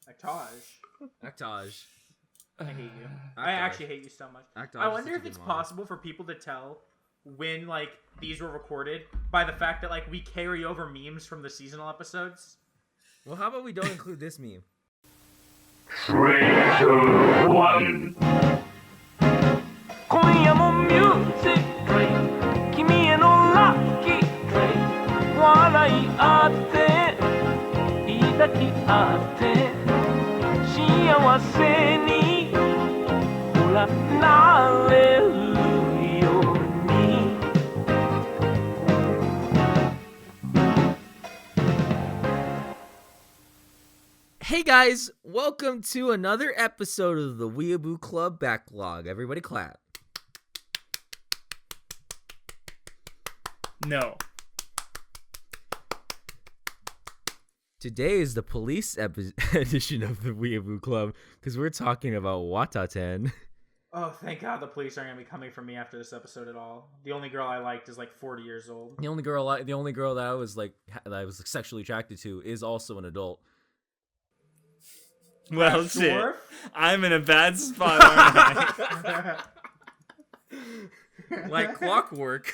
Actage. I hate you. I actually hate you so much. I wonder if it's possible for people to tell when like these were recorded by the fact that like we carry over memes from the seasonal episodes. Well, how about we don't include this meme? 3, 2, 1. 今夜もミュージック君へのラッキー笑い合って抱き合って幸せにほらなれるように Hey guys, welcome to another episode of the Weeaboo Club Backlog. Everybody clap. No. Today is the police edition of the Weeaboo Club because we're talking about Wataten. Oh, thank God the police aren't gonna be coming for me after this episode at all. The only girl I liked is like 40 years old. The only girl that I was sexually attracted to is also an adult. Well, shit. I'm in a bad spot, aren't I? Like clockwork.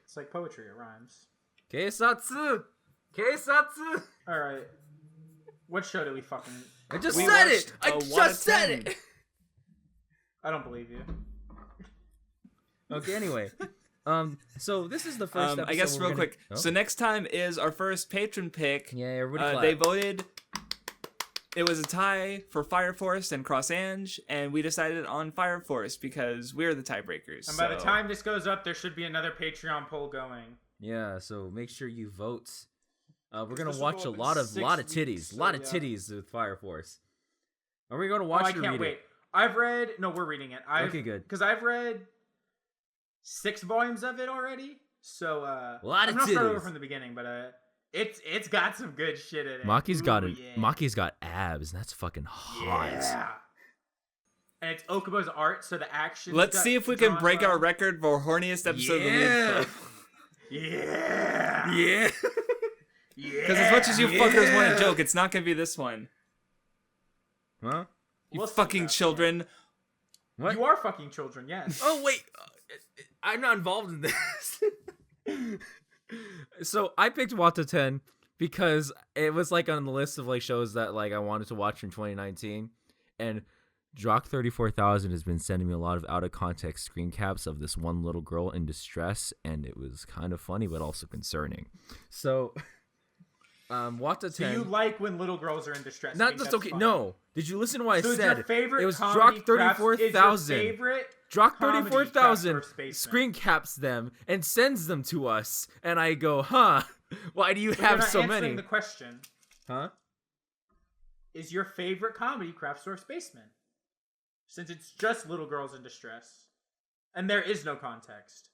It's like poetry, it rhymes. Keisatsu! Alright. What show did we fucking... I just said it! I don't believe you. Okay, anyway. So this is the first episode. I guess real quick. Oh? So next time is our first patron pick. Yeah, everybody clap. They voted... It was a tie for Fire Force and Cross Ange, and we decided on Fire Force because we're the tiebreakers. And by the time this goes up, there should be another Patreon poll going. Yeah, so make sure you vote. We're gonna watch a lot of titties, titties with Fire Force. Are we gonna watch? I can't wait. We're reading it. Okay, good. Because I've read 6 volumes of it already, so a lot of I'm titties. gonna start over from the beginning, but it's got some good shit in it. Maki's got abs, and that's fucking hot. Yeah. And it's Okubo's art, so the action. Let's see if we can break our record for horniest episode of the Weeb Club. Yeah. Yeah. Because as much as you fuckers want to joke, it's not gonna be this one. Huh? You fucking children. What? You are fucking children, yes. Oh wait, I'm not involved in this. So I picked Wataten because it was like on the list of like shows that like I wanted to watch in 2019, and Drock 34,000 has been sending me a lot of out of context screen caps of this one little girl in distress, and it was kind of funny but also concerning. So Wataten. So you like when little girls are in distress? Not just okay. Funny. No, did you listen to what I said? Your favorite it was Drock 34,000. Drock 34,000 screen caps them and sends them to us, and I go, huh? Why do you have so many? The question, huh? Is your favorite comedy Craftsdwarf Spaceman? Since it's just little girls in distress, and there is no context.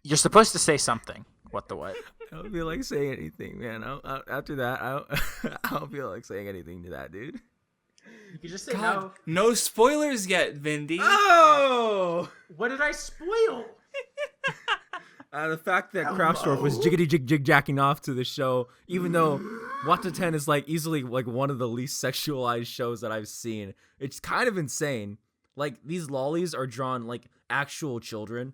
You're supposed to say something. What? I don't feel like saying anything, man. After that, I don't feel like saying anything to that, dude. You can just say no. No spoilers yet, Vindy. Oh! What did I spoil? The fact that Craftsdwarf was jiggity jacking off to the show, even though Wataten is like easily like one of the least sexualized shows that I've seen. It's kind of insane. Like these lollies are drawn like actual children,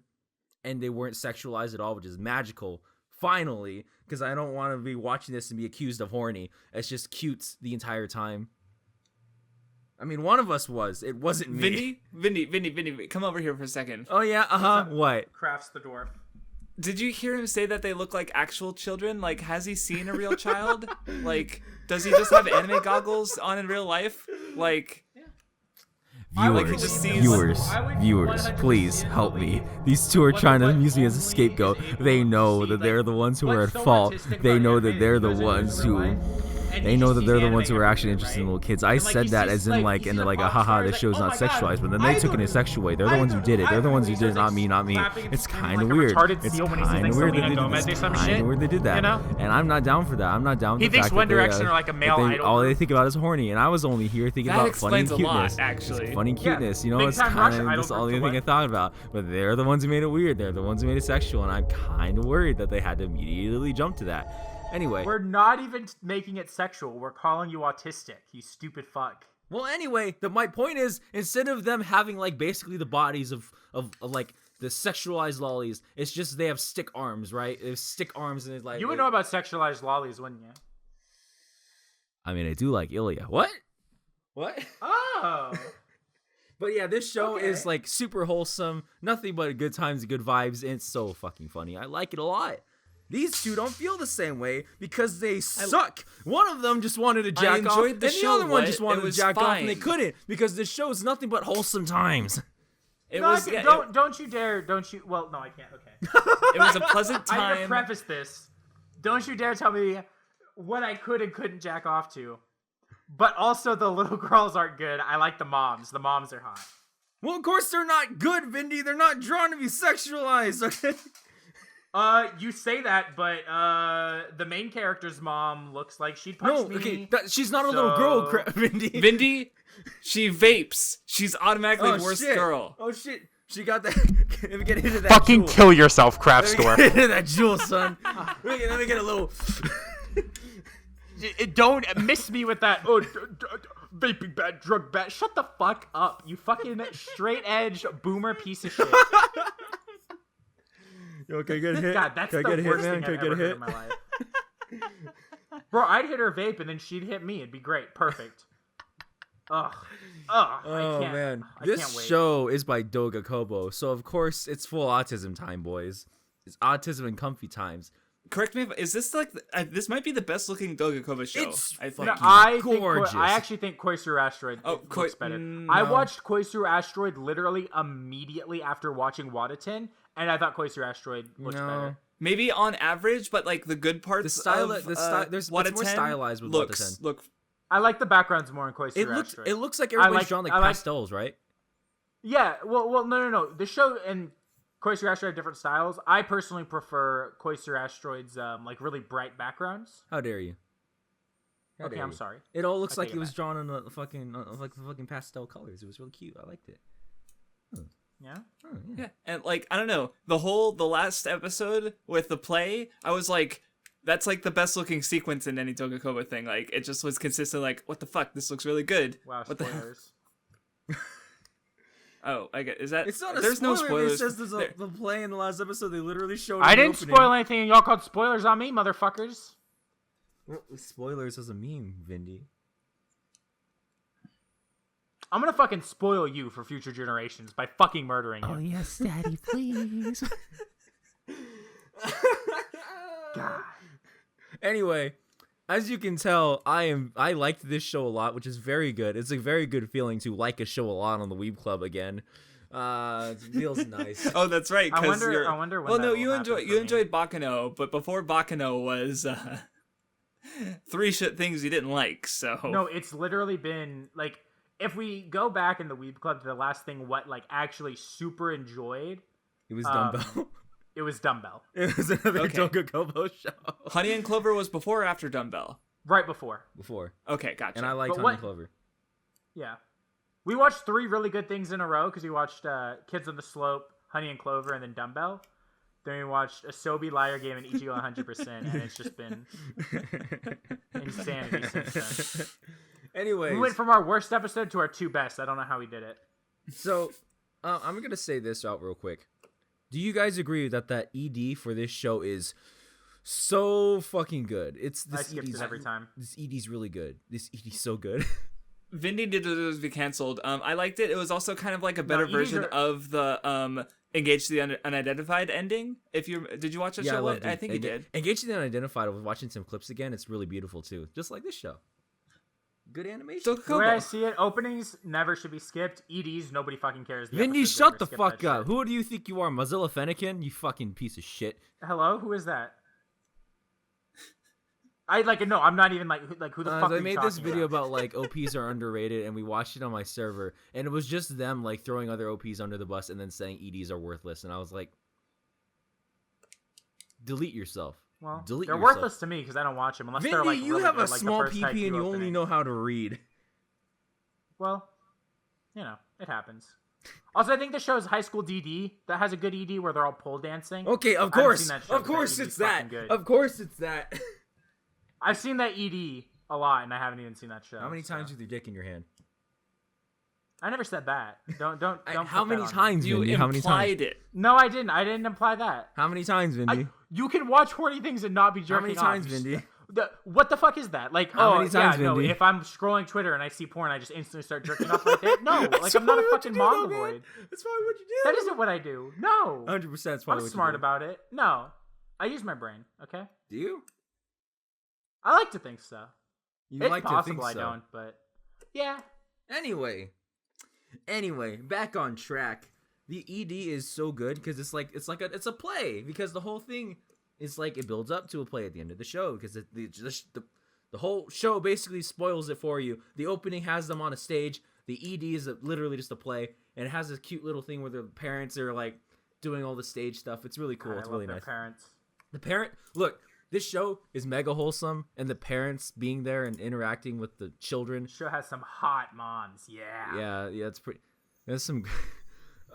and they weren't sexualized at all, which is magical. Finally, because I don't want to be watching this and be accused of horny. It's just cute the entire time. I mean, one of us was. It wasn't me. Vindy, come over here for a second. Oh yeah, What? Crafts the dwarf. Did you hear him say that they look like actual children? Like, has he seen a real child? Like, does he just have anime goggles on in real life? Like, Viewers, please help me. These two are trying to use me as a scapegoat. They know that they're the ones who are at fault. They know that they're the ones who And they he know just that sees they're the anime ones who are actually everywhere, interested in right? little kids. I And, like, said he that sees, as in like, like he in sees like a a pop haha, star, this he's show's like, not "Oh my God, sexualized, but then they took it in a idol, sexual way. They're the ones who did it. They're the ones who did it, not me, not me. clapping and It's screaming kind of like a weird. retarded It's seal when he sees, kind like, of weird Selena they did Gomez this. or some Kind shit, of weird they did that. you know? And I'm not down for that. I'm not down. He with the thinks fact One that they, Direction are like a male that idol all they group. think about is horny, and I was only here thinking That about funny explains a lot, cuteness. actually. It's funny cuteness, you know. Big It's Time Rush kind of idol just all group the for thing I what? thought about. But they're the ones who made it weird. They're the ones who made it sexual, and I'm kind of worried that they had to immediately jump to that. Anyway, We're not even making it sexual. We're calling you autistic, you stupid fuck. well, anyway, my point is, instead of them having like basically the bodies of like the sexualized lollies, it's just they have stick arms, right? They have stick arms, and it's like You would know about sexualized lollies, wouldn't you? I mean, I do like Ilya. What? Oh. But yeah, this show Okay. is like super wholesome, nothing but good times and good vibes, and it's so fucking funny. I like it a lot. These two don't feel the same way because they suck. One of them just wanted to jack off, enjoyed and the the show, other one what? just It wanted to was jack off, and they fine. couldn't because this show is nothing but wholesome times. It No, was I yeah, can- don't you dare, don't you, well, no, I can't, okay. it was a pleasant I need to time. preface this. Don't you dare tell me what I could and couldn't jack off to. But also, the little girls aren't good. I like the moms. The moms are hot. Well, of course they're not good, Vindy. They're not drawn to be sexualized. Okay. You say that, but the main character's mom looks like she'd punch No, me. okay, she's not a little girl, So- Vindy. Vindy, she vapes. She's automatically worst shit. girl. Oh shit, she got that. Let me get into that. Fucking jewel. kill yourself, Let me Craftsdwarf. get into that jewel, son. Let me get a little. Don't miss me with that. Oh, vaping bad, drug bad. Shut the fuck up, you fucking straight edge boomer piece of shit. Okay, get a hit. God, that's Can I the get a hit, worst man? thing Can I I've get a ever heard hit? in my life. Bro, I'd hit her vape and then she'd hit me. It'd be great. Perfect. Ugh. I Oh can't. man, I this can't wait. show is by Doga Kobo, so of course it's full autism time, boys. It's autism and comfy times. Correct me if is this like this might be the best looking Doga Kobo show. It's I think. No, I gorgeous. think I actually think Koisuru Asteroid looks better. I no. watched Koisuru Asteroid literally immediately after watching Wataten, and I thought Koisuru Asteroid looked better. Maybe on average, but like the good parts The style, of there's it's Wataten more stylized with looks Wataten. look. I like the backgrounds more in Koisuru Asteroid. It looks like everybody's like- drawn like I like- pastels, right? Yeah, well, no. The show and Koisuru Asteroid have different styles. I personally prefer Koisuru Asteroid's like really bright backgrounds. How dare you? How Okay, dare I'm you. sorry. It all looks I like take it it was back. drawn in the fucking pastel colors. It was really cute. I liked it. Yeah. Oh, yeah. Yeah, and like I don't know the last episode with the play, I was like, that's like the best looking sequence in any Doga Kobo thing. Like it just was consistent. Like what the fuck, this looks really good. Wow. What the hell? Spoilers. Oh, I get. Is that? It's not a there's spoiler. no spoilers. It says there's There- the play in the last episode. They literally showed. I in the didn't opening. spoil anything, and y'all called spoilers on me, motherfuckers. Well, spoilers doesn't mean Vindy. I'm gonna fucking spoil you for future generations by fucking murdering you. Oh yes, Daddy, please. God. Anyway, as you can tell, I liked this show a lot, which is very good. It's a very good feeling to like a show a lot on the Weeb Club again. It feels nice. Oh, that's right. I 'Cause wonder when Well, that no, will you happen for me. enjoyed Bakano, but before Bakano was 3 shit things you didn't like. So No, it's literally been like if we go back in the Weeb Club to the last thing what like actually super enjoyed, It was Dumbbell. it was Dumbbell. It was another Okay. Doga Kobo show. Honey and Clover was before or after Dumbbell? Right before. Before, Okay, gotcha. and I liked But Honey what- and Clover. Yeah. We watched 3 really good things in a row because we watched Kids on the Slope, Honey and Clover, and then Dumbbell. Then we watched Asobi, Liar Game, and Ichigo 100%, and it's just been insanity since then. Anyways, We went from our worst episode to our 2 best. I don't know how we did it. so I'm gonna say this out real quick. Do you guys agree that ED for this show is so fucking good? It's I this skipped ED's it every time. This ED's really good. This ED's so good. Vindy did it be canceled. I liked it. It was also kind of like a better EDs version are- of the Engage the Unidentified ending. Did you watch that I show? loved I think you did. Engaging the Unidentified. I was watching some clips again. It's really beautiful too, just like this show. Good animation. Doga The Kobo. way I see it, openings never should be skipped. EDs, nobody fucking cares. The Vindy, episodes shut never the skip fuck that up. shit. Who do you think you are, Mozilla Fennekin? You fucking piece of shit. Hello? Who is that? I'm not even like who the fuck are I you made this talking video about? about like OPs are underrated, and we watched it on my server, and it was just them like throwing other OPs under the bus and then saying EDs are worthless, and I was like, delete yourself. Well, delete they're yourself. worthless to me because I don't watch them unless Vindy, they're like you really have good, a like, small the first PP and you only opening. know how to read. Well, it happens. Also, I think the show is High School DD that has a good ED where they're all pole dancing. Okay, of I haven't course, seen that show, of but course ED it's 's that. fucking good. Of course it's that. I've seen that ED a lot, and I haven't even seen that show. How many times with your dick in your hand? I never said that. Don't. How put many that on me. times, You Vindy? How many times? implied it. No, I didn't. I didn't imply that. How many times, Vindy? You can watch horny things and not be How jerking many off. times, Vindy? What the fuck is that? Like, How many times, no. Vindy? If I'm scrolling Twitter and I see porn, I just instantly start jerking off right there. No, like That's I'm not a probably what fucking you do, though, mongoloid. man. That's probably what you do. That isn't what I do. No, 100%. That's I'm probably what smart you do. about it. No, I use my brain. Okay, Do you? I like to think so. You It's like possible to think so. I don't, but yeah. Anyway, back on track. The ED is so good because it's a play, because the whole thing is like it builds up to a play at the end of the show, because the whole show basically spoils it for you. The opening has them on a stage. The ED is literally just a play, and it has this cute little thing where the parents are like doing all the stage stuff. It's really cool. I It's love really their nice. Parents. Look, this show is mega wholesome, and the parents being there and interacting with the children. Show has some hot moms. Yeah. Yeah, it's pretty. There's some.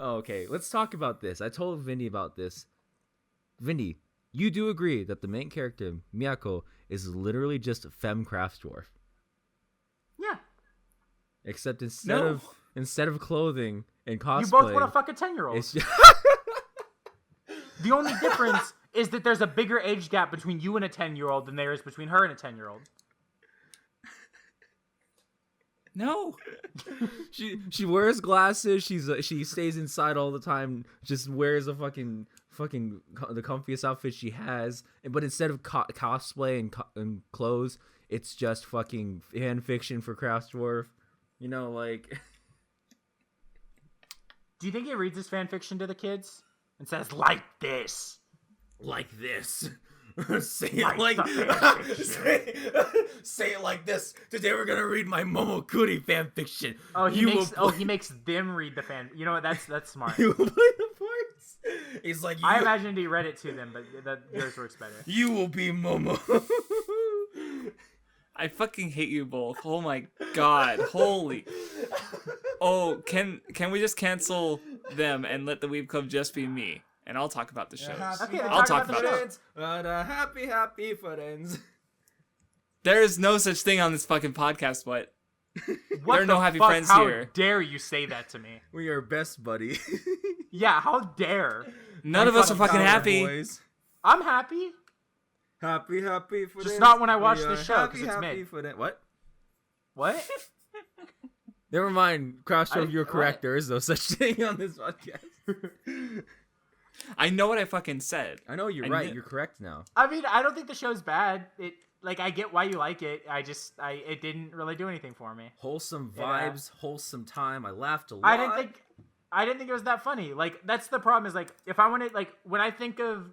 Oh, okay, let's talk about this. I told Vindy about this. Vindy, you do agree that the main character, Miyako, is literally just a femme Craftsdwarf. Yeah. Except instead of clothing and cosplay, You both want to fuck a 10-year-old. it's just... The only difference is that there's a bigger age gap between you and a 10-year-old than there is between her and a 10-year-old. No. she wears glasses. She stays inside all the time. Just wears a fucking the comfiest outfit she has. But instead of cosplay and clothes, it's just fucking fan fiction for Craftsdwarf. You know, like. Do you think he reads his fan fiction to the kids and says, like this? Like this. Say it Like like the fan say it like this. Today we're gonna read my Momokuri fan fiction. Oh, he makes them read the fan. You know what? That's smart. You will play the parts. He's like, I imagined he read it to them, but yours works better. you will be Momo. I fucking hate you both. Oh my god. Holy. Oh, can we just cancel them and let the Weeb Club just be me? And I'll talk about the shows. Okay, then I'll talk about about the it. show. But happy friends. There is no such thing on this fucking podcast, what? What There are no the happy fuck? friends How here. dare you say that to me? We are best buddy. Yeah, how dare? None of us are fucking happy. Boys. I'm happy. Happy friends. Just not when I watch We the are show, 'cause it's happy mid. friends. What? What? Never mind, Craftsdwarf, you're what? correct. There is no such thing on this podcast. I know what I fucking said. I know you're I right. kn- You're correct now. I mean, I don't think the show's bad. I get why you like it. It didn't really do anything for me. Wholesome Yeah. vibes, wholesome time. I laughed a lot. I didn't think it was that funny. Like, that's the problem. Is like, if I want to, like, when I think of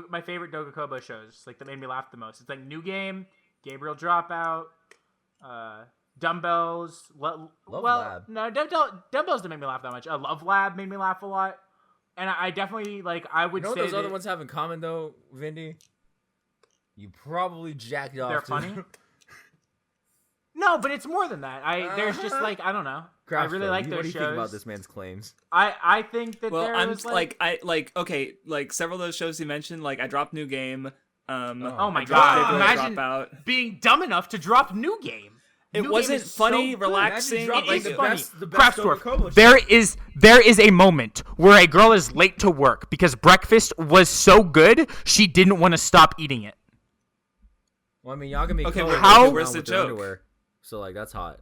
my favorite Doga Kobo shows, like that made me laugh the most. It's like New Game, Gabriel Dropout, Dumbbells. Love well, Lab. no, Dumbbells didn't make me laugh that much. Love Lab made me laugh a lot, and I definitely like. I would You know what say those other that ones have in common, though, Vindy? You probably jacked off. they're to funny. them. No, but it's more than that. There's just like, I don't know. I really Craftsdwarf, like their What do you shows. think about this man's claims? I think that Well, there I'm was okay, like several of those shows you mentioned, like I dropped New Game. Oh my I dropped god! Gabriel Imagine Dropout. being dumb enough to drop New Game. It New wasn't Game is funny, so good. relaxing. Imagine dropping It is the funny. best Doga Kobo show. There is a moment where a girl is late to work because breakfast was so good she didn't want to stop eating it. Well, I mean, Yagami Okay, Kobo wait, how- goes where's around the with their joke? underwear, so like that's hot.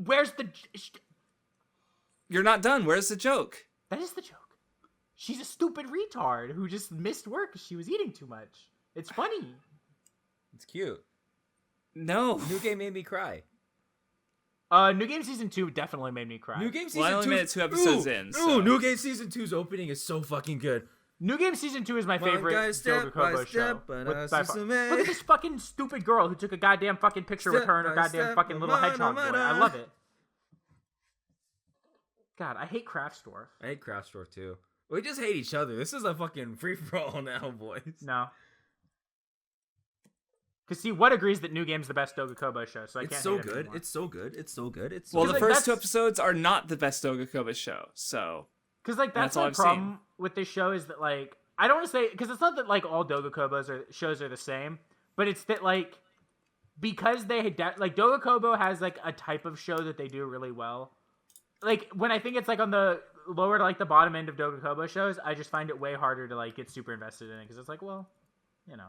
Where's the? You're not done. Where's the joke? That is the joke. She's a stupid retard who just missed work because she was eating too much. It's funny. It's cute. No. New Game made me cry. New Game Season 2 definitely made me cry. New Game season Well, I only 2 's- made it 2 episodes Ooh, in, Ooh, so- New Game Season 2's opening is so fucking good. New Game Season 2 is my favorite Doga Kobo show. By far. Susume. Look at this fucking stupid girl who took a goddamn fucking picture with her and her goddamn fucking little hedgehog boy. I love it. God, I hate Craftsdwarf. I hate Craftsdwarf too. We just hate each other. This is a fucking free-for-all now, boys. No. Because see, what agrees that New Game's the best Doga Kobo show, so I can't It's so hate it good. anymore. It's so good. It's so good. It's Well, so the good. first 2 episodes are not the best Doga Kobo show, so... Because, like, that's all my I've problem with this show is that, like, I don't want to say... Because it's not that, like, all Doga Kobos shows are the same, but it's that, like, because they... like, Doga Kobo has, like, a type of show that they do really well. Like, when I think it's, like, on the lower to, like, the bottom end of Doga Kobo shows, I just find it way harder to, like, get super invested in it. Because it's like, well, you know...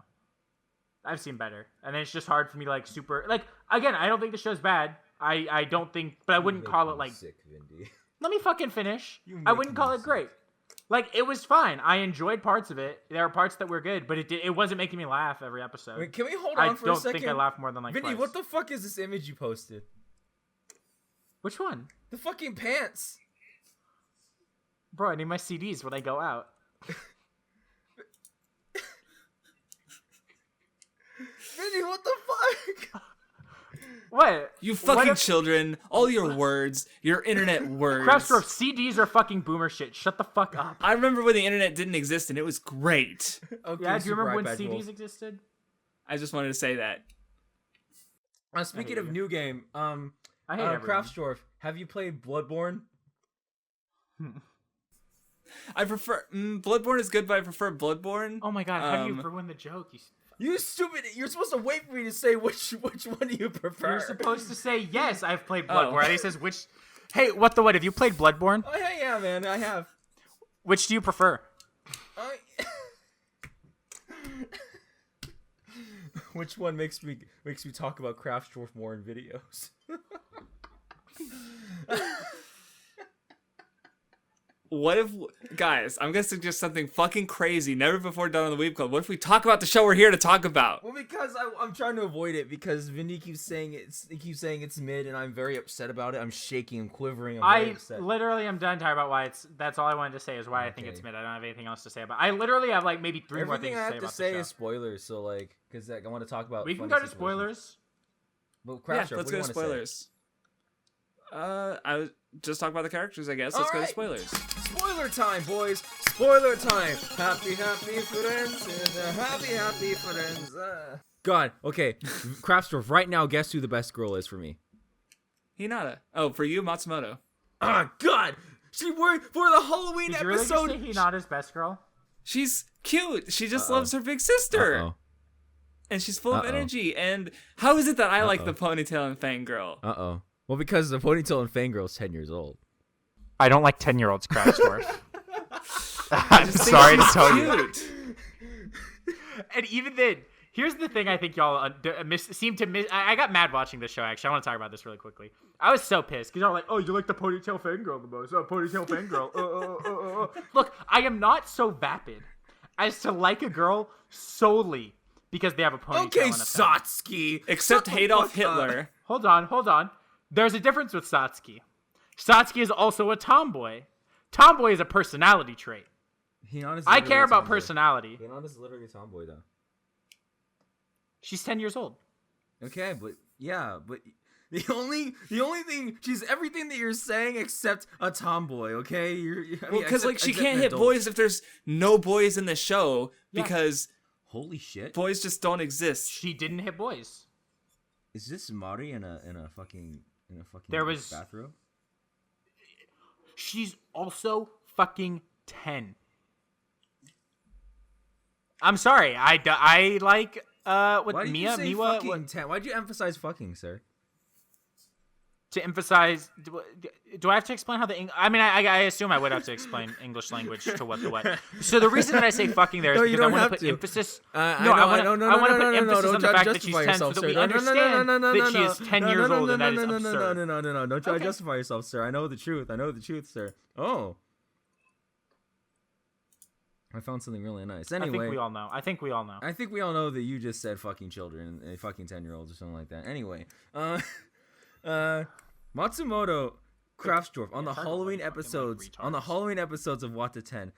I've seen better. And then it's just hard for me to, like, super... Like, again, I don't think the show's bad. I don't think... But I wouldn't call it, like... Sick, Vindy. Let me fucking finish. I wouldn't call it great. Like, it was fine. I enjoyed parts of it. There are parts that were good, but it wasn't making me laugh every episode. Wait, can we hold on for a second? I don't think I laughed more than, like, Vindy, twice. what the fuck is this image you posted? Which one? The fucking pants. Bro, I need my CDs when I go out. Vindy, what the fuck? What? You fucking children, all your words, your internet words. Craftsdwarf, CDs are fucking boomer shit. Shut the fuck up. I remember when the internet didn't exist and it was great. Okay, Yeah, do you remember when Super iPad CDs Wolf. existed? I just wanted to say that. Speaking of new game, I hate everyone. Craftsdwarf, have you played Bloodborne? I prefer Bloodborne is good, but I prefer Bloodborne. Oh my god, how do you ruin the joke? You stupid! You're supposed to wait for me to say which one do you prefer. You're supposed to say yes. I've played Bloodborne. And he says which. Hey, what? Have you played Bloodborne? Oh yeah, man, I have. Which do you prefer? Which one makes me talk about Craftsdwarf more in videos? What if, guys, I'm gonna suggest something fucking crazy, never before done on the Weeb Club. What if we talk about the show we're here to talk about? Well, because I'm trying to avoid it because Vindy keeps saying it's mid, and I'm very upset about it. I'm shaking, I'm quivering. I'm very upset. Literally am done talking about why that's all I wanted to say is why I think it's mid. I don't have anything else to say about it. I literally have like maybe three more things to say about the show. Everything I have to say is spoilers, so like, because I want to talk about. We can go to spoilers. Well, Yeah, let's go to spoilers. I was just talk about the characters, I guess. Let's go to spoilers. Spoiler time, boys! Spoiler time! Happy friends! Happy friends! God, okay. Craftsdwarf, right now, guess who the best girl is for me? Hinata. Oh, for you, Matsumoto. Ah, God! She worked for the Halloween Did you episode! really just say Hinata's best girl? She's cute. She just loves her big sister. Uh-oh. And she's full of energy. And how is it that I like the ponytail and fangirl? Uh-oh. Well, because the ponytail and fangirl is 10 years old. I don't like 10-year-olds, Craftsdwarf. I'm sorry to tell you. And even then, here's the thing I think y'all seem to miss. I got mad watching this show, actually. I want to talk about this really quickly. I was so pissed because y'all were like, oh, you like the ponytail fangirl the most. Oh, ponytail fangirl. Look, I am not so vapid as to like a girl solely because they have a ponytail. Okay, and a fang. Satsuki! Except Adolf Hitler. Hold on. There's a difference with Satsuki. Satsuki is also a tomboy. Tomboy is a personality trait. I care about personality. Hinata's literally a tomboy, though. She's 10 years old. Okay, but the only thing, she's everything that you're saying except a tomboy. Okay, Because like she can't hit boys if there's no boys in the show because holy shit, boys just don't exist. She didn't hit boys. Is this Mari in a fucking there was bathrobe? She's also fucking 10. I'm sorry. I like with Why did Mia you say Miwa fucking 10? Why'd you emphasize fucking, sir? to emphasize. Do I have to explain how the I mean, I assume I would have to explain English language to what the what. So the reason that I say fucking there is because I want to put emphasis. I want to put emphasis on the fact that she's 10 so that we understand that she is 10 years old and that is absurd. No. Don't try to justify yourself, sir. I know the truth, sir. Oh. I found something really nice. Anyway, I think we all know. I think we all know that you just said fucking children, fucking 10-year-olds or something like that. Anyway, Matsumoto Craftsdwarf on the Halloween episodes of Wataten.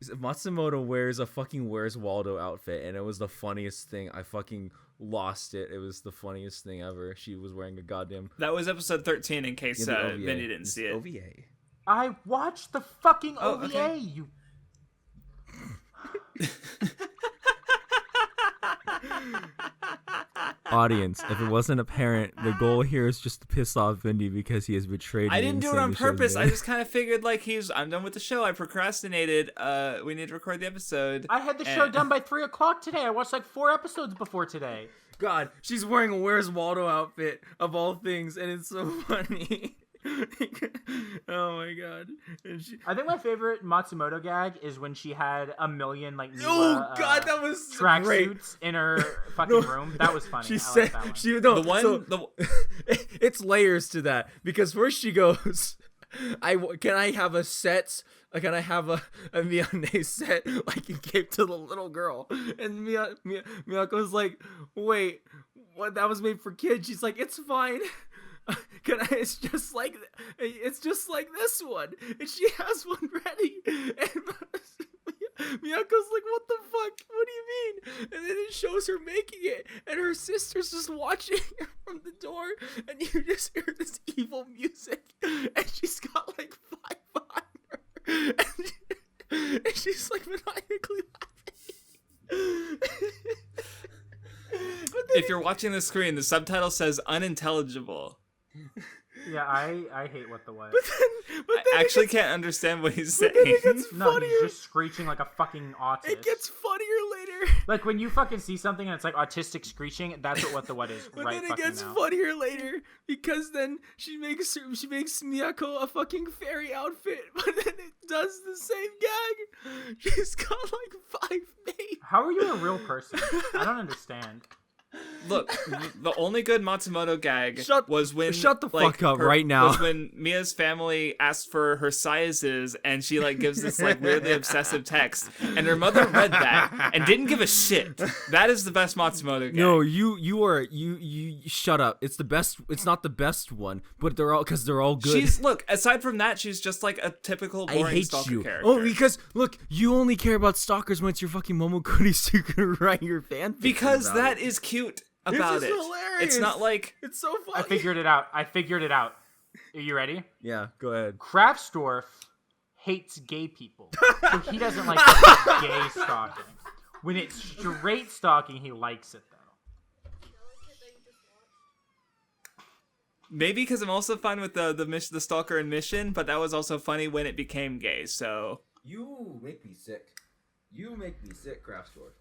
Matsumoto wears a fucking Where's Waldo outfit, and it was the funniest thing. I fucking lost it. It was the funniest thing ever. She was wearing a goddamn... That was episode 13 in case Vinny didn't see it. OVA. I watched the fucking OVA, okay. you... Audience, if it wasn't apparent, the goal here is just to piss off Vindy because he has betrayed me. I didn't do it on and saying the show's purpose. I bad. just kind of figured like I'm done with the show. I procrastinated. We need to record the episode. I had the show done by 3 o'clock today. I watched like 4 episodes before today. God, she's wearing a Where's Waldo outfit of all things, and it's so funny. Oh my god! I think my favorite Matsumoto gag is when she had a million like God, that was track great. suits in her fucking room. That was funny. She I said like that one. it's layers to that because first she goes, can I have a set? Can I have a mya-nee set like you gave to the little girl? And Miyako's like, wait, what? That was made for kids. She's like, it's fine. It's just like this one, and she has one ready. And Miyako's like, what the fuck? What do you mean? And then it shows her making it, and her sister's just watching her from the door, and you just hear this evil music, and she's got like 5 behind her, and she's like maniacally laughing. If you're watching the screen, the subtitle says unintelligible. Yeah, I hate what the what. I actually can't understand what he's saying. No, he's just screeching like a fucking autist. It gets funnier later. Like when you fucking see something and it's like autistic screeching, that's what the what is. But right then it gets now. funnier later because then she makes Miyako a fucking fairy outfit, but then it does the same gag. She's got like 5 maids. How are you a real person? I don't understand. Look, the only good Matsumoto gag was when shut the fuck up right now. Was when Mia's family asked for her sizes, and she like gives this like weirdly obsessive text, and her mother read that and didn't give a shit. That is the best Matsumoto gag. No, you shut up. It's the best. It's not the best one, but they're all good. Look, aside from that, she's just like a typical boring stalker character. Oh, because look, you only care about stalkers when it's your fucking Momokuri, so you can write your fanfiction. Because that is cute about it. Hilarious. It's not like it's so funny. I figured it out. Are you ready? Yeah, go ahead. Craftsdwarf hates gay people, so he doesn't like gay stalking. When it's straight stalking, he likes it though. maybe because I'm also fine with the stalker and mission, but that was also funny when it became gay. So you make me sick. You make me sick, Craftsdwarf.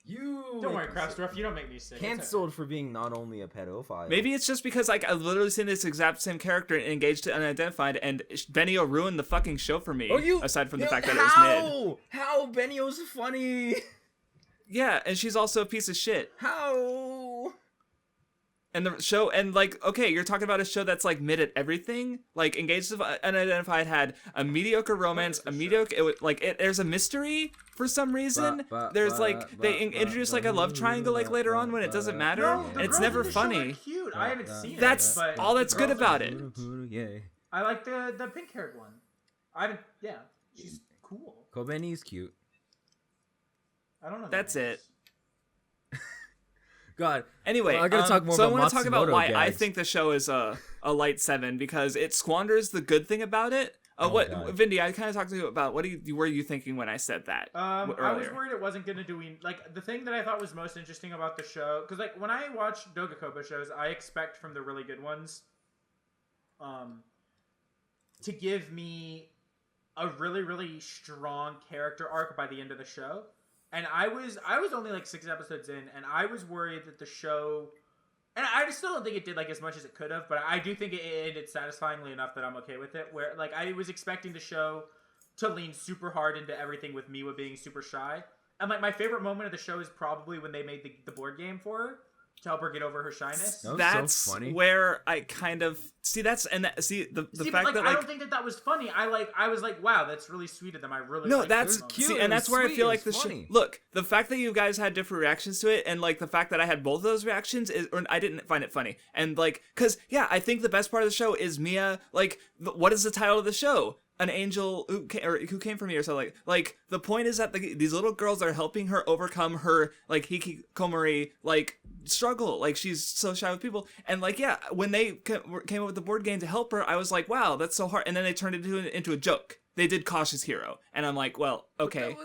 Don't worry, Craftsdwarf. You don't make me sick. Cancelled for being not only a pedophile. Maybe it's just because like I've literally seen this exact same character engaged to unidentified, and Benio ruined the fucking show for me. Aside from the fact that it was mid. How Benio's funny? Yeah, and she's also a piece of shit. How? And the show, and like, okay, you're talking about a show that's like mid at everything. Like, Engaged to Unidentified had a mediocre romance, there's a mystery for some reason. There's they introduce like a love triangle like later on when it doesn't matter, and it's never funny. Cute. I haven't seen it. That's all that's good about it. I like the pink haired one. She's cool. Kobeni's cute. I don't know. That's it. God. Anyway, I gotta talk more so about I want to talk about Matsumoto why gags. I think the show is a light 7, because it squanders the good thing about it. Vindy, I kind of talked to you about what were you thinking when I said that earlier? I was worried it wasn't gonna do like the thing that I thought was most interesting about the show, because like when I watch Doga Kobo shows, I expect from the really good ones, to give me a really really strong character arc by the end of the show. And I was only like 6 episodes in, and I was worried that the show, and I still don't think it did like as much as it could have, but I do think it ended satisfyingly enough that I'm okay with it. Where like I was expecting the show to lean super hard into everything with Miwa being super shy, and like my favorite moment of the show is probably when they made the board game for her to help her get over her shyness. That's so funny. where I kind of see the fact like, that I don't think that was funny. I was like, wow, that's really sweet of them. I really that's cute. See, and that's where I feel like the show. Look, the fact that you guys had different reactions to it, and like the fact that I had both of those reactions or I didn't find it funny, and like, cause yeah, I think the best part of the show is Mia. Like, what is the title of the show? an angel who came from me or something. Like the point is that these little girls are helping her overcome her like hikikomori like struggle. Like she's so shy with people, and like yeah, when they came up with the board game to help her, I was like, wow, that's so hard. And then they turned it into a joke. They did Cautious Hero, and I'm like, well, okay.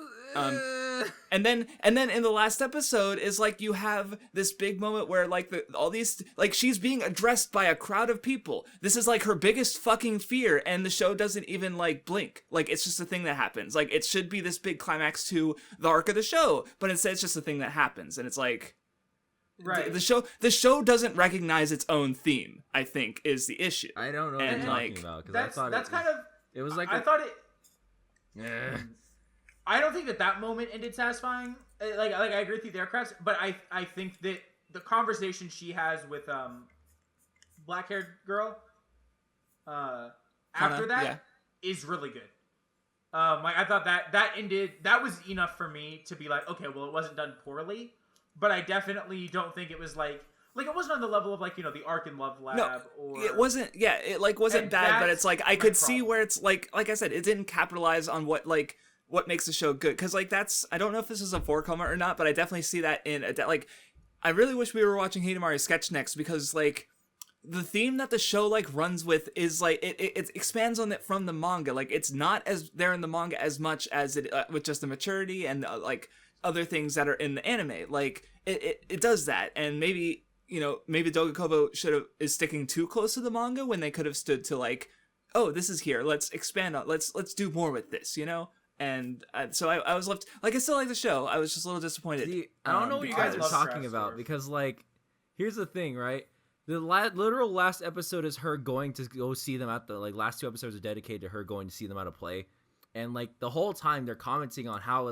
And then in the last episode is like you have this big moment where like all these like she's being addressed by a crowd of people. This is like her biggest fucking fear, and the show doesn't even like blink. Like it's just a thing that happens. Like it should be this big climax to the arc of the show, but instead it's just a thing that happens, and it's like right. The show doesn't recognize its own theme, I think, is the issue. I don't know what you're talking about because I thought it was like I thought it. I don't think that moment ended satisfying. Like I agree with you there, Crafts, but I think that the conversation she has with black-haired girl after that is really good. Like I thought that ended. That was enough for me to be like, okay, well, it wasn't done poorly, but I definitely don't think it was like it wasn't on the level of like the Ark and Love Lab. No, or it wasn't. Yeah, it like wasn't bad, but it's like I could see where it's like I said, it didn't capitalize on what makes the show good, because like that's I don't know if this is a forecomer or not, but I definitely see that in like I really wish we were watching Hidamari's sketch next, because like the theme that the show like runs with is like it expands on it from the manga. Like it's not as there in the manga as much as it with just the maturity and like other things that are in the anime. Like it does that, and maybe maybe Doga Kobo is sticking too close to the manga when they could have stood to like, oh, this is here, let's expand on, let's do more with this, And so I was left, like, I still like the show. I was just a little disappointed. See, I don't know what you guys are talking about, because, like, here's the thing, right? The literal last episode is her going to go see them at the, like, last 2 episodes are dedicated to her going to see them at a play. And, like, the whole time they're commenting on how,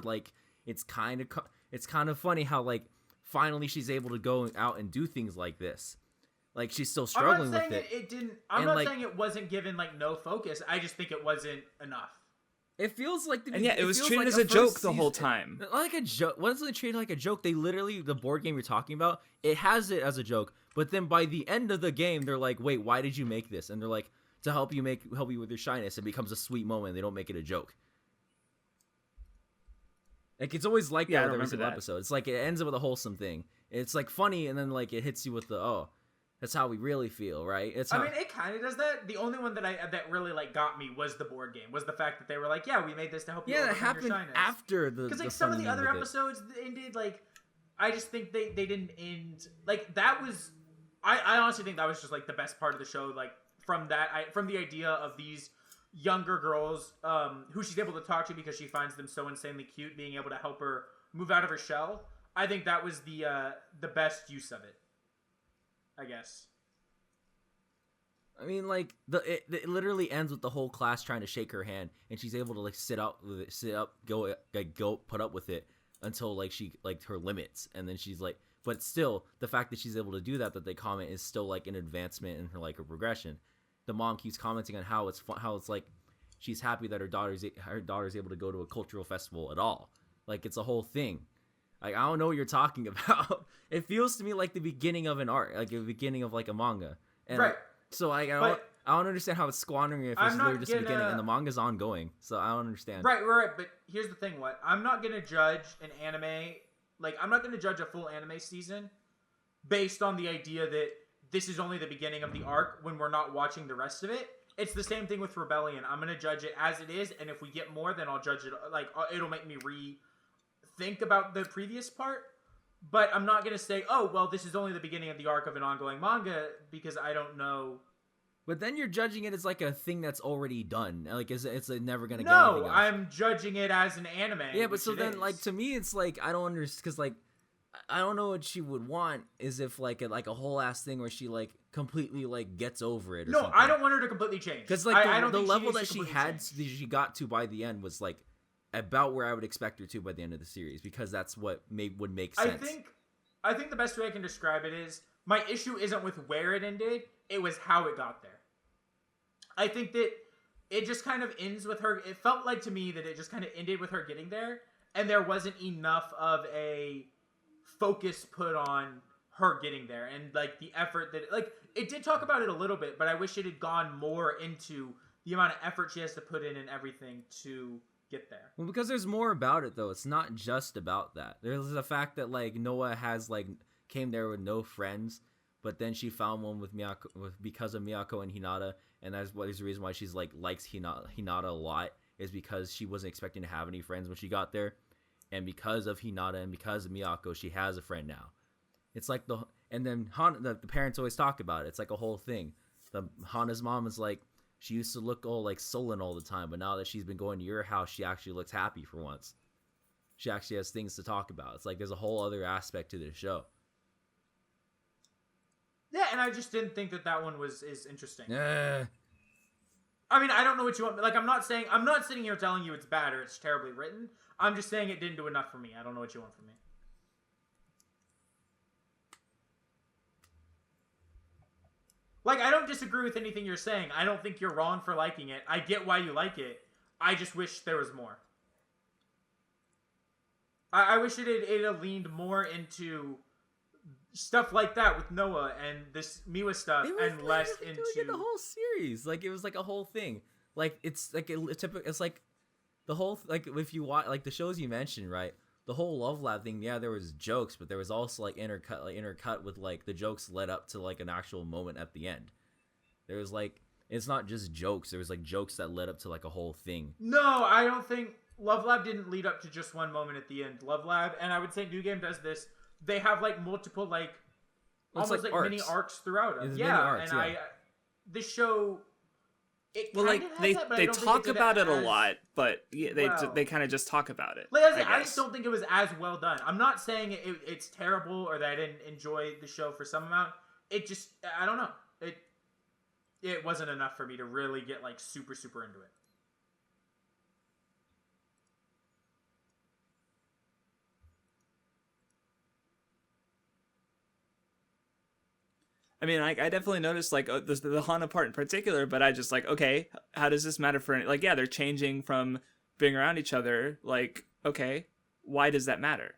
it's kind of funny how, like, finally she's able to go out and do things like this. Like, she's still struggling with it. I'm not saying it wasn't given, like, no focus. I just think it wasn't enough. It feels like it was treated as a joke the whole time. Like a joke. Once they treated like a joke, they literally, the board game you're talking about, it has it as a joke. But then by the end of the game, they're like, "Wait, why did you make this?" And they're like, "To help you with your shyness." It becomes a sweet moment. They don't make it a joke. Like it's always like that with every single episode. It's like it ends up with a wholesome thing. It's like funny, and then like it hits you with the that's how we really feel, right? I mean, it kind of does that. The only one that really like got me was the board game. Was the fact that they were like, "Yeah, we made this to help you." Yeah, that happened after the. Because like some of the other episodes ended like, I just think they didn't end like that was. I honestly think that was just like the best part of the show. Like from the idea of these younger girls who she's able to talk to because she finds them so insanely cute, being able to help her move out of her shell. I think that was the best use of it, I guess. I mean, like it literally ends with the whole class trying to shake her hand, and she's able to like sit up, go put up with it until like she like her limits, and then she's like, but still the fact that she's able to do that they comment is still like an advancement in her like her progression. The mom keeps commenting on how it's like she's happy that her daughter's able to go to a cultural festival at all. Like it's a whole thing. Like I don't know what you're talking about. It feels to me like the beginning of an art, like the beginning of like a manga. And right. So I don't understand how it's squandering if it's literally just the beginning and the manga's ongoing. So I don't understand. Right. But here's the thing: I'm not gonna judge an anime. Like I'm not gonna judge a full anime season based on the idea that this is only the beginning of the arc when we're not watching the rest of it. It's the same thing with Rebellion. I'm gonna judge it as it is, and if we get more, then I'll judge it. Like it'll make me think about the previous part. But I'm not going to say, oh, well, this is only the beginning of the arc of an ongoing manga because I don't know. But then you're judging it as like a thing that's already done. Like it's never going to get anything else. No, I'm judging it as an anime. Yeah, but so then like to me it's like I don't understand because like I don't know what she would want is if like a whole ass thing where she like completely like gets over it or something. I don't want her to completely change. Because like the level that she got to by the end was like about where I would expect her to by the end of the series, because that's what would make sense. I think the best way I can describe it is my issue isn't with where it ended, it was how it got there. I think that it just kind of ends with her. It felt like to me that it just kind of ended with her getting there, and there wasn't enough of a focus put on her getting there and like the effort that like it did talk about it a little bit, but I wish it had gone more into the amount of effort she has to put in and everything to get there. Well, because there's more about it though. It's not just about that. There's the fact that like Noah has like came there with no friends, but then she found one with Miyako because of Miyako and Hinata, and that's what is the reason why she's like likes Hinata a lot, is because she wasn't expecting to have any friends when she got there, and because of Hinata and because of Miyako, she has a friend now. It's like and then the parents always talk about it. It's like a whole thing. Hana's mom is like, she used to look all like sullen all the time, but now that she's been going to your house, she actually looks happy for once. She actually has things to talk about. It's like there's a whole other aspect to this show. Yeah, and I just didn't think that one is interesting. Yeah. I mean, I don't know what you want. Like, I'm not sitting here telling you it's bad or it's terribly written. I'm just saying it didn't do enough for me. I don't know what you want from me. Like, I don't disagree with anything you're saying. I don't think you're wrong for liking it. I get why you like it. I just wish there was more. I wish it had leaned more into stuff like that with Noah and this Miwa stuff, and less into doing it the whole series. Like, it was like a whole thing. Like, it's like it's like the whole like if you watch like the shows you mentioned, right? The whole Love Lab thing, yeah, there was jokes, but there was also like intercut with like the jokes led up to like an actual moment at the end. There was like, it's not just jokes. There was like jokes that led up to like a whole thing. No, I don't think Love Lab didn't lead up to just one moment at the end. Love Lab, and I would say New Game does this. They have like multiple like almost like mini arcs throughout it. Yeah, arcs, and yeah. This show. Well, like they talk about it a lot, but yeah, they kind of just talk about it. Like I just don't think it was as well done. I'm not saying it's terrible or that I didn't enjoy the show for some amount. It just, I don't know. It wasn't enough for me to really get like super into it. I mean, I definitely noticed like the Hana part in particular, but I just like, okay, how does this matter for like, yeah, they're changing from being around each other. Like, okay, why does that matter?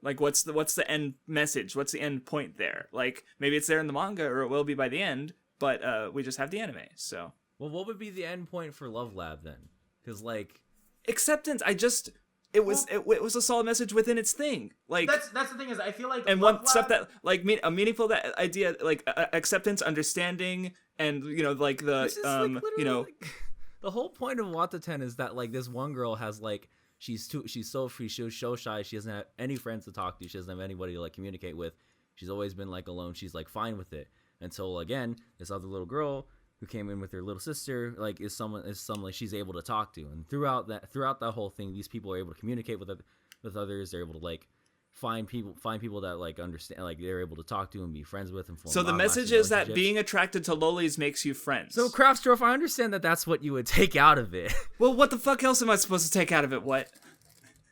Like, what's the end message? What's the end point there? Like, maybe it's there in the manga or it will be by the end, but we just have the anime. So, well, what would be the end point for Love Lab then? Because like acceptance, It was a solid message within its thing. Like that's the thing is I feel like and one stuff that like a meaningful that idea like acceptance, understanding, and you know like the like, you know like, the whole point of Wataten is that like this one girl has like she's so free, she's so shy, she doesn't have any friends to talk to, she doesn't have anybody to like communicate with. She's always been like alone. She's like fine with it until again this other little girl who came in with her little sister, like is someone like she's able to talk to, and throughout that whole thing, these people are able to communicate with others. They're able to like find people that like understand, like they're able to talk to and be friends with. And so the message is that being attracted to lolis makes you friends. So Craftsdwarf, I understand that that's what you would take out of it. Well, what the fuck else am I supposed to take out of it? What?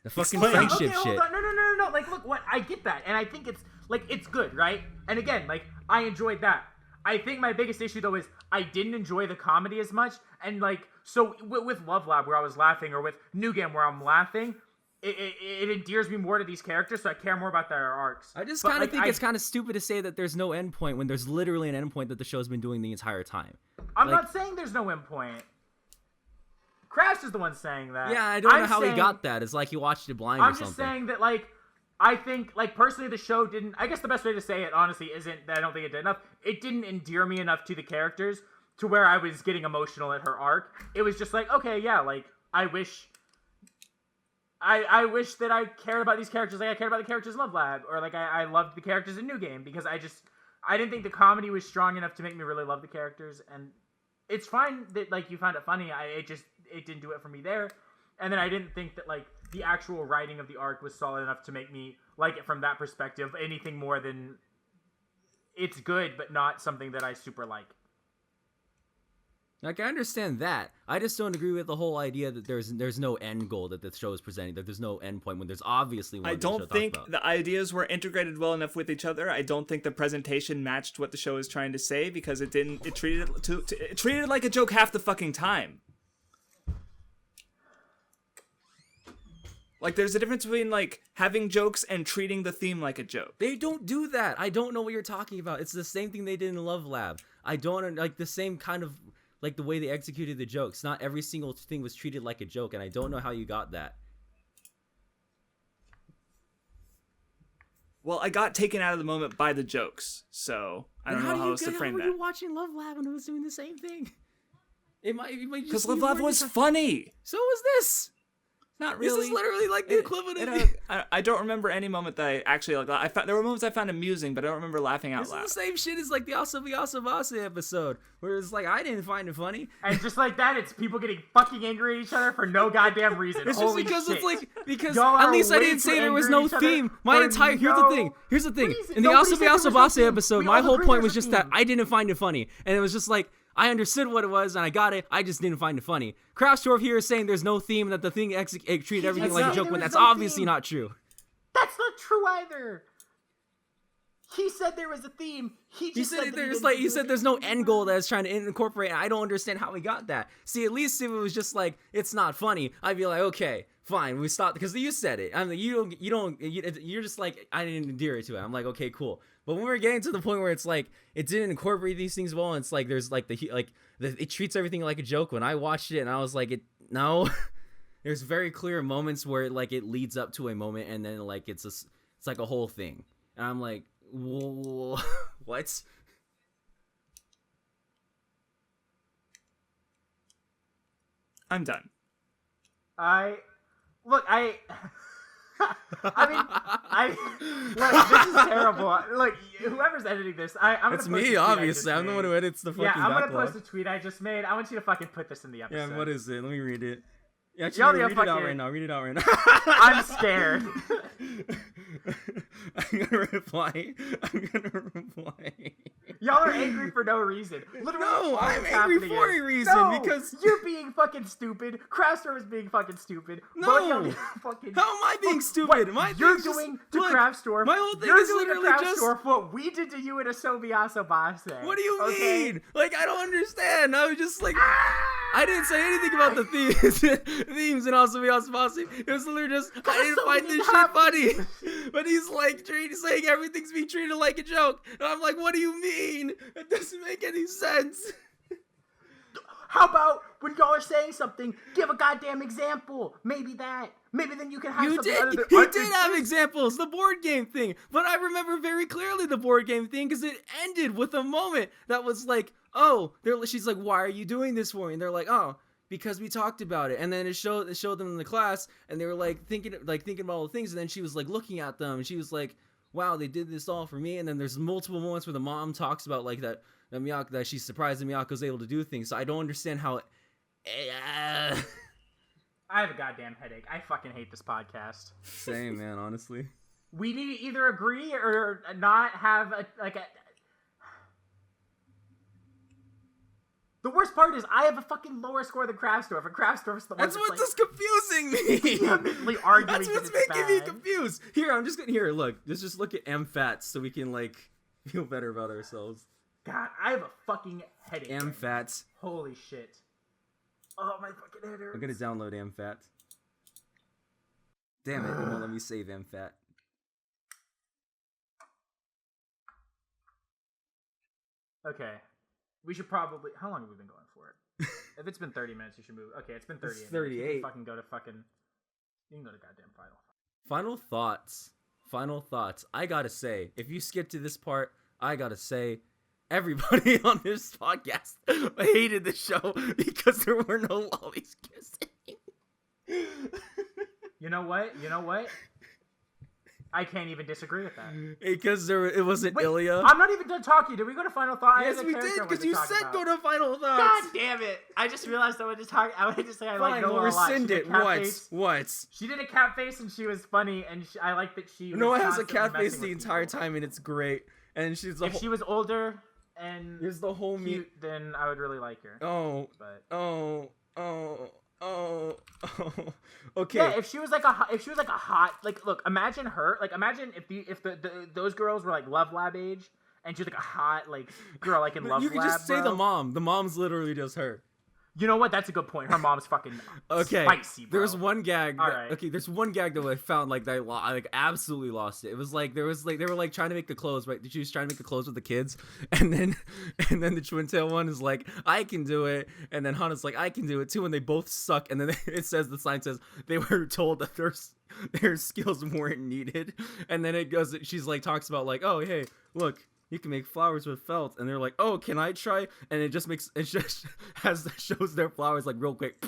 The fucking friendship shit. No. Like, look, what I get that, and I think it's like it's good, right? And again, like I enjoyed that. I think my biggest issue, though, is I didn't enjoy the comedy as much. And, like, so with Love Lab, where I was laughing, or with New Game, where I'm laughing, it endears me more to these characters, so I care more about their arcs. I just kind of think it's kind of stupid to say that there's no end point when there's literally an end point that the show's been doing the entire time. I'm not saying there's no end point. Crash is the one saying that. Yeah, I don't know how he got that. It's like he watched it blind or something. I'm just saying that, like, I think, like, personally, the show didn't... I guess the best way to say it, honestly, isn't that I don't think it did enough. It didn't endear me enough to the characters to where I was getting emotional at her arc. It was just like, okay, yeah, like, I wish... I wish that I cared about these characters like I cared about the characters in Love Lab, or like I loved the characters in New Game, because I didn't think the comedy was strong enough to make me really love the characters, and it's fine that, like, you found it funny. It didn't do it for me there. And then I didn't think that, like, the actual writing of the arc was solid enough to make me like it from that perspective, anything more than it's good, but not something that I super like. Like, I understand that. I just don't agree with the whole idea that there's no end goal that the show is presenting, that there's no end point when there's obviously one. I don't think the ideas were integrated well enough with each other. I don't think the presentation matched what the show is trying to say, because it didn't. It treated it like a joke half the fucking time. Like, there's a difference between, like, having jokes and treating the theme like a joke. They don't do that. I don't know what you're talking about. It's the same thing they did in Love Lab. I don't like the same kind of like the way they executed the jokes. Not every single thing was treated like a joke, and I don't know how you got that. Well, I got taken out of the moment by the jokes, so I don't know how else to frame How that. were you watching Love Lab and it was doing the same thing? It might Because Love Lab was funny. So was this. Not really. This is literally like the equivalent of I don't remember any moment that I actually like. There were moments I found amusing, but I don't remember laughing out This loud. is the same shit as like the Asabase episode, where it's like I didn't find it funny. And just like that, it's people getting fucking angry at each other for no goddamn reason. It's Holy just because shit. it's like because Y'all at are least I way didn't too say there was angry no at each other theme. My for entire here's the thing. reason. In the Nobody said there was no Asabase theme. episode, We my all whole agree point there's was a just that theme. I didn't find it funny, and it was just like I understood what it was and I got it. I just didn't find it funny. Craftsdwarf here is saying there's no theme and that the thing treated everything just like a said joke there when was that's no obviously theme. not true. That's not true either. He said there was a theme. He He said that there's didn't like do you said it. there's no end goal that it's trying to incorporate. And I don't understand how we got that. See, at least if it was just like it's not funny, I'd be like, okay, fine, we stopped because you said it. I mean, you're just like I didn't endear it to it. I'm like, okay, cool. But when we're getting to the point where it's like it didn't incorporate these things well, and it's like there's like it treats everything like a joke. When I watched it, and I was like, no. There's very clear moments where like it leads up to a moment, and then like it's like a whole thing, and I'm like, whoa, what? I'm done. I mean, this is terrible. Look, whoever's editing this, I'm gonna It's post a tweet me, I obviously. just I'm the made. one who edits the fucking Yeah, I'm gonna backlog. post a tweet I just made. I want you to fucking put this in the episode. Yeah, what is it? Let me read it. Actually, Y'all read need it to out fucking- right now. Read it out right now. I'm scared. I'm gonna reply. Y'all are angry for no reason. Literally, No, all I'm that's angry happening for is- a reason, No, because- you're being fucking stupid. Craftsdwarf is being fucking stupid. No. Both y'all need to fucking. How am I being Look, stupid? what My you're thing's just- doing to look, Craftsdwarf. my whole thing you're is doing to literally just- Craftsdwarf what we did to you in Asobi Asobase. What do you okay? mean? Like, I don't understand. I was just like, Ah! I didn't say anything about the themes and also Miyazaki. It was literally just, I didn't so find many this shit times. funny. But he's like saying everything's being treated like a joke. And I'm like, what do you mean? It doesn't make any sense. How about when y'all are saying something, give a goddamn example? Maybe that. Maybe then you can have You something did. other than. You did have examples. The board game thing. But I remember very clearly the board game thing because it ended with a moment that was like, oh, she's like, why are you doing this for me? And they're like, oh, because we talked about it. And then it showed them in the class, and they were like thinking about all the things. And then she was like looking at them, and she was like, wow, they did this all for me. And then there's multiple moments where the mom talks about like that she's surprised that Miyako's able to do things. So I don't understand how. I have a goddamn headache. I fucking hate this podcast. Same, man. Honestly. We need to either agree or not have a. The worst part is I have a fucking lower score than Craftsdwarf, and Craftsdwarf's the one That's what's just confusing me. vehemently arguing That's that what's it's making me bad. confused. Here, I'm just gonna look. Let's just look at MFATs so we can like feel better about ourselves. God, I have a fucking headache. right now. MFATs. Holy shit. Oh, my fucking head hurts. I'm gonna download MFAT. Damn it! It won't let me save MFAT. Okay. We should probably. How long have we been going for it? If it's been 30 minutes, you should move. Okay, it's been 38. It's minutes. You can 38. fucking go to fucking. You can go to goddamn final. Final thoughts. Final thoughts. I gotta say, if you skip to this part, I gotta say, everybody on this podcast hated the show because there were no lollies kissing. You know what? You know what? I can't even disagree with that. Because it wasn't Wait, Ilya. I'm not even done talking. Did we go to final thought? I Yes, had a we character did, I wanted because to you talk said about. go to final thoughts. God damn it! I just realized I wanted to talk. I wanted to say I like Fine, Noah we'll a lot. She rescind did it. cat What? face. What? She did a cat face and she was funny, and I like that she. Was Noah has a constantly cat face messing the with entire people. time, and it's great. And she's the If she was older and There's the whole cute, then I would really like her. Oh, But oh. Okay. yeah, if she was like a hot look, imagine her imagine if those girls were like Love Lab age and she's like a hot like girl like in Love you Lab. can just say bro. the mom. The mom's literally just her. You know what? That's a good point. Her mom's fucking spicy, bro. There's one gag. All right. Okay, there's one gag that I found like that I like absolutely lost it. It was like they were like trying to make the clothes, right? She was trying to make the clothes with the kids, and then the twin tail one is like, I can do it, and then Hana's like, I can do it too, and they both suck. And then the sign says they were told that their skills weren't needed, and then it goes. She's like talks about like, oh hey, look. You can make flowers with felt, and they're like, "Oh, can I try?" And it just shows their flowers like real quick,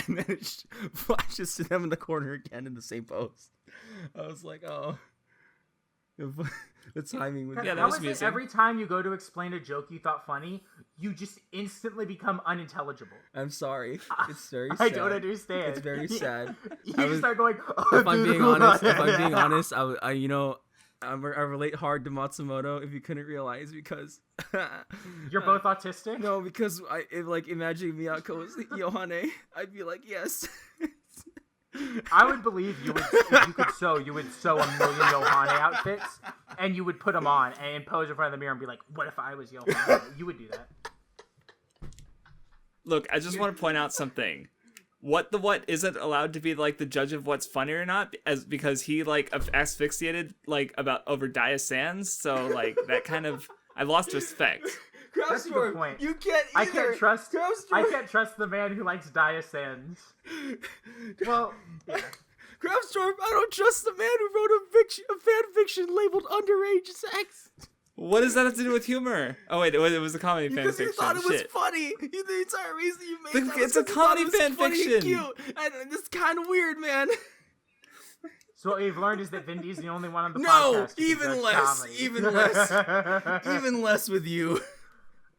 and then it flashes to them in the corner again in the same pose. I was like, "Oh, the timing was." Yeah, that How was is it amusing. every time you go to explain a joke you thought funny, you just instantly become unintelligible? I'm sorry. It's very. I sad. don't understand. It's very sad. You I was- start going. If I'm being honest, I relate hard to Matsumoto. If you couldn't realize, because You're both autistic. no, because imagine Miyako was Yohane, I'd be like, yes. I would believe you would. If you could sew, you would sew a million Yohane outfits, and you would put them on and pose in front of the mirror and be like, "What if I was Yohane?" You would do that. Look, I just want to point out something. WattheWut isn't allowed to be like the judge of what's funny or not, because he like asphyxiated like over Dia Sans, so like that kind of I lost respect. That's a good point. You can't. I can't trust. Craftsdwarf. I can't trust the man who likes Dia Sans. Well, yeah. Craftsdwarf, I don't trust the man who wrote a fan fiction labeled underage sex. What does that have to do with humor? Oh wait, it was a comedy fan Because fiction. you thought it was Shit. funny. The entire reason you made that It's was a 'cause you thought comedy it was fan funny and fiction. Cute. And it's kind of weird, man. So what we've learned is that Vindy's the only one on the No, podcast. who even does less, comedy. even less with you.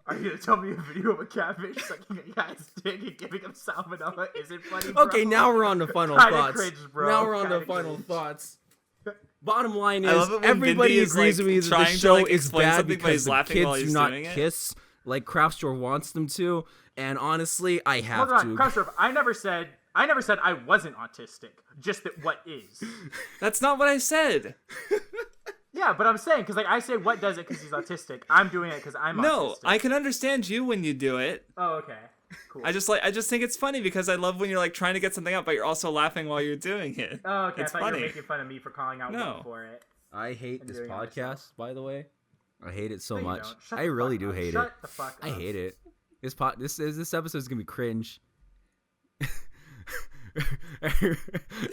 Are you gonna tell me a video of a catfish sucking a guy's dick and giving him salmonella isn't funny, bro? Okay, now we're on to final Kinda thoughts. cringe, bro. Now we're on to Kinda final cringe. thoughts. Bottom line I is, love it when everybody Vindy is, agrees like, with me that the trying to, show like, is explain bad something, but because he's the laughing kids while do he's not doing it. kiss like Craftsdwarf wants them to. And honestly, I have Hold on, to. Craftsdwarf, I never said I wasn't autistic. Just that what is. That's not what I said. Yeah, but I'm saying because like I say what does it because he's autistic. I'm doing it because I'm No, autistic. I can understand you when you do it. Oh, okay. Cool. I just think it's funny because I love when you're like trying to get something out, but you're also laughing while you're doing it. Oh, okay. It's I thought you funny. were making fun of me for calling out No. one for it. I hate I'm this doing other podcast, stuff. by the way. I hate it so No, you much. don't. Shut I the really fuck do up. hate Shut it. the fuck I up. hate it. This episode is gonna be cringe.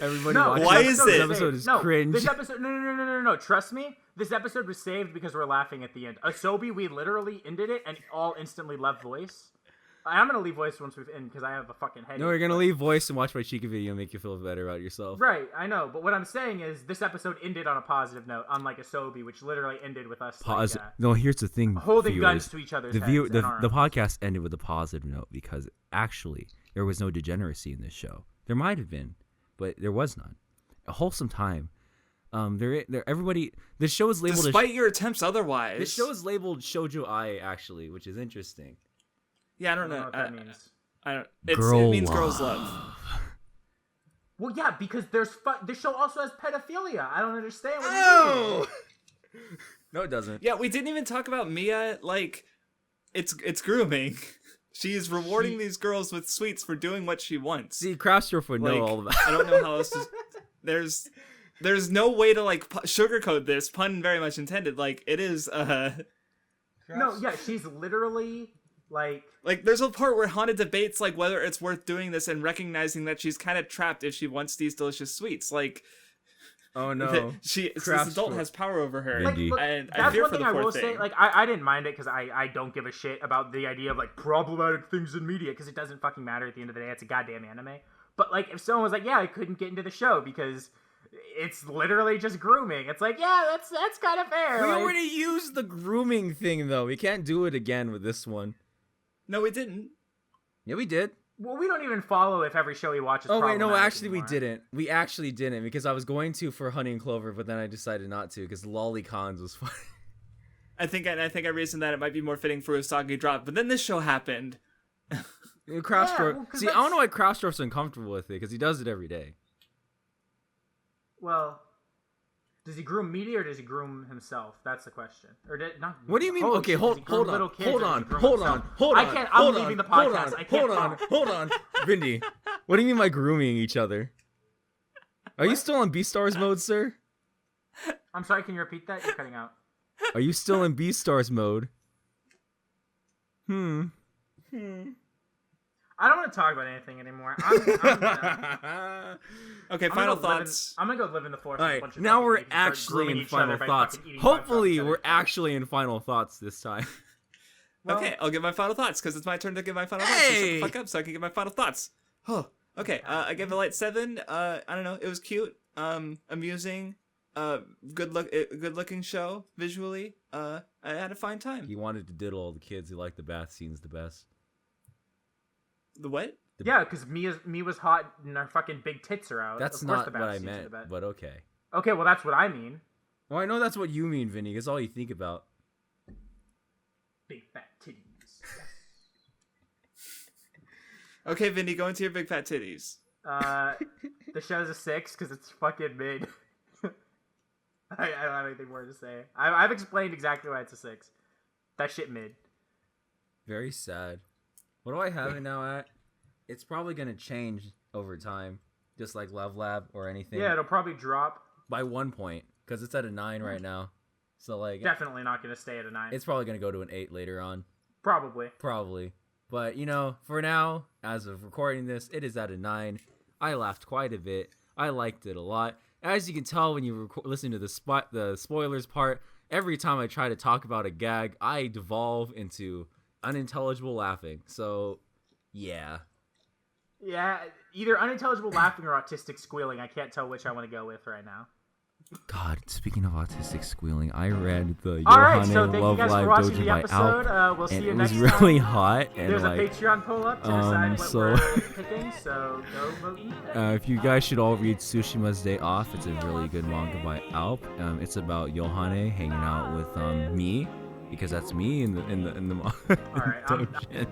Everybody No, watching Why this is it? episode is no, cringe. This episode, no. Trust me, this episode was saved because we're laughing at the end. Asobi, we literally ended it and all instantly left voice. I'm gonna leave voice once we've ended because I have a fucking headache. No, you're gonna but- leave voice and watch my Chica video and make you feel better about yourself. Right, I know, but what I'm saying is this episode ended on a positive note, unlike Asobi, which literally ended with us Pause. like, No, here's the thing. holding viewers. guns to each other's The heads. view, and the arms. podcast ended with a positive note because actually there was no degeneracy in this show. There might have been, but there was none. A wholesome time. Everybody. This show is labeled. Despite your attempts otherwise. This show is labeled Shoujo Ai actually, which is interesting. Yeah, I I don't don't know know. what that means. I don't. Girl It means love. girls love. Well, yeah, because this show also has pedophilia. I don't understand what Oh! No, it doesn't. Yeah, we didn't even talk about Mia. Like, it's grooming. She's rewarding these girls with sweets for doing what she wants. See, Craftsdwarf would know Like, all about. I don't know how else to. There's no way to like sugarcoat this, pun very much intended. Like it is. No, yeah, she's literally like. Like there's a part where Hana debates like whether it's worth doing this and recognizing that she's kind of trapped if she wants these delicious sweets. Like Oh no. that this adult Craftsdwarf. has power over her. Like, Vindy. look, And I that's fear one for thing the I poor will thing. say. Like, I didn't mind it because I don't give a shit about the idea of like problematic things in media because it doesn't fucking matter at the end of the day. It's a goddamn anime. But like, if someone was like, "Yeah, I couldn't get into the show because it's literally just grooming," it's like, yeah, that's kind of fair. We like- already used the grooming thing though. We can't do it again with this one. No, we didn't. Yeah, we did. Well, we don't even follow if every show we watch is. Oh wait, no, problematic actually anymore. we didn't. We actually didn't because I was going to for Honey and Clover, but then I decided not to because Lolicons was fun. I think I reasoned that it might be more fitting for Usagi drop, but then this show happened. Craftsdwarf. well, 'cause See, I don't know why that's- Craftsdwarf's uncomfortable with it because he does it every day. Well, Does he groom media or does he groom himself? That's the question. Or not? What do you mean? Holy Okay, shit, does he groom little kids or does he groom himself? I can't. I'm leaving the podcast. I can't talk. Hold on, Vindy. What do you mean by grooming each other? Are you still in Beastars mode, sir? I'm sorry. Can you repeat that? You're cutting out. Are you still in Beastars mode? I don't want to talk about anything anymore. I'm Okay, final thoughts. I'm gonna go live in the forest. All right, now we're actually in final thoughts. Hopefully, we're actually in final thoughts this time. Okay, I'll give my final thoughts because it's my turn to give my final thoughts. So shut the fuck up so I can give my final thoughts. Oh, okay. I gave it like 7. I don't know. It was cute, amusing, good looking show visually. I had a fine time. He wanted to diddle all the kids. He liked the bath scenes the best. The what? Yeah, because Mia's hot and her fucking big tits are out. That's of course not the what bath I scenes are meant, the best. but okay. Okay, well that's what I mean. Well, I know that's what you mean, Vinny. It's all you think about. Big fat titties. Okay, Vinny, go into your big fat titties. The show's a 6 because it's fucking mid. I don't have anything more to say. I've explained exactly why it's a 6. That shit mid. Very sad. What do I have it now at? It's probably gonna change over time, just like Love Lab or anything. Yeah, it'll probably drop. By 1 point, because it's at a 9 right now. So like, Definitely not gonna stay at a 9. it's probably gonna go to an 8 later on. Probably. But you know, for now, as of recording this, it is at a 9. I laughed quite a bit. I liked it a lot. As you can tell when you listen to the spoilers part, every time I try to talk about a gag, I devolve into unintelligible laughing. So, yeah. Yeah, either unintelligible laughing or autistic squealing. I can't tell which I want to go with right now. God, speaking of autistic squealing, I read the All right, Yohane so thank you Love guys for Live watching Dojo the by episode. Alp, We'll see and you it next was time. really hot. And There's like, a Patreon poll up to decide what so- we're picking, so go vote. if you guys should all read Tsushima's Day Off, it's a really good manga by Alp. It's about Yohane hanging out with me, because that's me in the All right, dojin.